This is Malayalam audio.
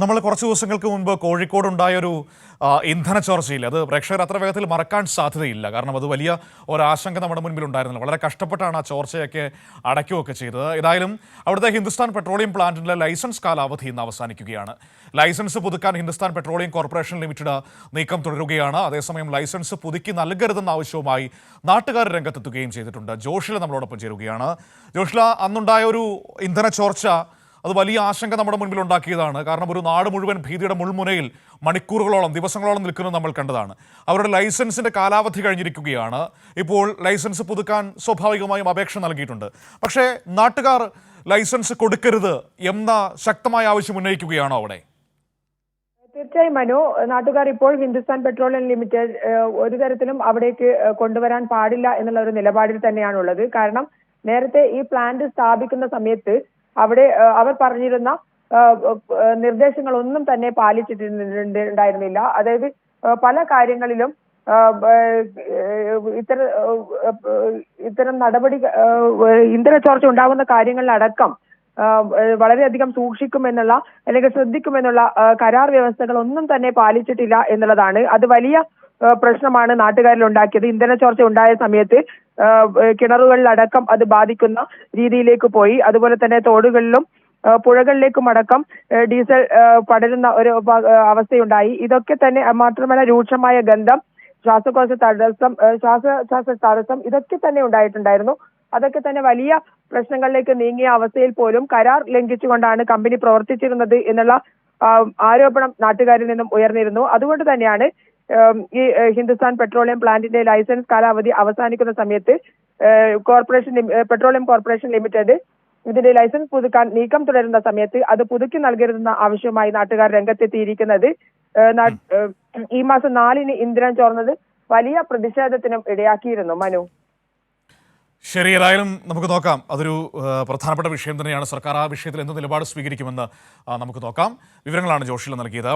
നമ്മൾ കുറച്ച് ദിവസങ്ങൾക്ക് മുൻപ് കോഴിക്കോടുണ്ടായൊരു ഇന്ധന ചോർച്ചയിൽ അത് പ്രേക്ഷകർ അത്ര വേഗത്തിൽ മറക്കാൻ സാധ്യതയില്ല. കാരണം അത് വലിയ ഒരാശങ്ക നമ്മുടെ മുൻപിൽ ഉണ്ടായിരുന്നില്ല. വളരെ കഷ്ടപ്പെട്ടാണ് ആ ചോർച്ചയൊക്കെ അടയ്ക്കുകയൊക്കെ ചെയ്തത്. ഏതായാലും അവിടുത്തെ ഹിന്ദുസ്ഥാൻ പെട്രോളിയം പ്ലാന്റിൻ്റെ ലൈസൻസ് കാലാവധി ഇന്ന് അവസാനിക്കുകയാണ്. ലൈസൻസ് പുതുക്കാൻ ഹിന്ദുസ്ഥാൻ പെട്രോളിയം കോർപ്പറേഷൻ ലിമിറ്റഡ് നീക്കം തുടരുകയാണ്. അതേസമയം ലൈസൻസ് പുതുക്കി നൽകരുതെന്ന ആവശ്യവുമായി നാട്ടുകാർ രംഗത്തെത്തുകയും ചെയ്തിട്ടുണ്ട്. ജോഷില നമ്മളോടൊപ്പം ചേരുകയാണ്. ജോഷില, അന്നുണ്ടായ ഒരു ഇന്ധന ചോർച്ച അത് വലിയ ആശങ്ക നമ്മുടെ മുൻപിൽ ഉണ്ടാക്കിയതാണ്. കാരണം ഒരു നാട് മുഴുവൻ ഭീതിയുടെ മുൾമുനയിൽ മണിക്കൂറുകളോളം ദിവസങ്ങളോളം നിൽക്കുന്നത് നമ്മൾ കണ്ടതാണ്. അവരുടെ ലൈസൻസിൻ്റെ കാലാവധി കഴിഞ്ഞിരിക്കുകയാണ്. ഇപ്പോൾ ലൈസൻസ് പുതുക്കാൻ സ്വാഭാവികമായും അപേക്ഷ നൽകിയിട്ടുണ്ട്. പക്ഷേ നാട്ടുകാർ ലൈസൻസ് കൊടുക്കരുത് എന്ന ശക്തമായ ആവശ്യം ഉന്നയിക്കുകയാണോ അവിടെ? തീർച്ചയായും മനു, നാട്ടുകാർ ഇപ്പോൾ ഹിന്ദുസ്ഥാൻ പെട്രോളിയം ലിമിറ്റഡ് ഒരു തരത്തിലും അവിടേക്ക് കൊണ്ടുവരാൻ പാടില്ല എന്നുള്ള ഒരു നിലപാടിൽ തന്നെയാണുള്ളത്. കാരണം നേരത്തെ ഈ പ്ലാന്റ് സ്ഥാപിക്കുന്ന സമയത്ത് അവിടെ അവർ പറഞ്ഞിരുന്ന നിർദ്ദേശങ്ങളൊന്നും തന്നെ പാലിച്ചിട്ടുണ്ടായിരുന്നില്ല. അതായത് പല കാര്യങ്ങളിലും ഇത്തരം നടപടി ഇന്ധന ചോർച്ച ഉണ്ടാകുന്ന കാര്യങ്ങളിലടക്കം വളരെയധികം സൂക്ഷിക്കുമെന്നുള്ള അല്ലെങ്കിൽ ശ്രദ്ധിക്കുമെന്നുള്ള കരാർ വ്യവസ്ഥകൾ ഒന്നും തന്നെ പാലിച്ചിട്ടില്ല എന്നുള്ളതാണ്. അത് വലിയ പ്രശ്നമാണ് നാട്ടുകാരിൽ ഉണ്ടാക്കിയത്. ഇന്ധന ചോർച്ച ഉണ്ടായ സമയത്ത് കിണറുകളിലടക്കം അത് ബാധിക്കുന്ന രീതിയിലേക്ക് പോയി. അതുപോലെ തന്നെ തോടുകളിലും പുഴകളിലേക്കും അടക്കം ഡീസൽ പടരുന്ന ഒരു അവസ്ഥയുണ്ടായി. ഇതൊക്കെ തന്നെ മാത്രമല്ല, രൂക്ഷമായ ഗന്ധം, ശ്വാസകോശ തടസ്സം ഇതൊക്കെ തന്നെ ഉണ്ടായിട്ടുണ്ടായിരുന്നു. അതൊക്കെ തന്നെ വലിയ പ്രശ്നങ്ങളിലേക്ക് നീങ്ങിയ അവസ്ഥയിൽ പോലും കരാർ ലംഘിച്ചുകൊണ്ടാണ് കമ്പനി പ്രവർത്തിച്ചിരുന്നത് എന്നുള്ള ആരോപണം നാട്ടുകാരിൽ നിന്നും ഉയർന്നിരുന്നു. അതുകൊണ്ട് തന്നെയാണ് ഈ ഹിന്ദുസ്ഥാൻ പെട്രോളിയം പ്ലാന്റിന്റെ ലൈസൻസ് കാലാവധി അവസാനിക്കുന്ന സമയത്ത് പെട്രോളിയം കോർപ്പറേഷൻ ലിമിറ്റഡ് ഇതിന്റെ ലൈസൻസ് പുതുക്കാൻ നീക്കം തുടരുന്ന സമയത്ത് അത് പുതുക്കി നൽകരുതെന്ന ആവശ്യവുമായി നാട്ടുകാർ രംഗത്തെത്തിയിരിക്കുന്നത്. ഈ മാസം 4-ന് ഇന്ധനം ചോർന്നത് വലിയ പ്രതിഷേധത്തിനും ഇടയാക്കിയിരുന്നു. മനു, ശരി, ഏതായാലും നമുക്ക് നോക്കാം. അതൊരു പ്രധാനപ്പെട്ട വിഷയം തന്നെയാണ്. സർക്കാർ ആ വിഷയത്തിൽ എന്ത് നിലപാട് സ്വീകരിക്കുമെന്ന് നമുക്ക് നോക്കാം. വിവരങ്ങളാണ് ജോഷില നൽകിയത്.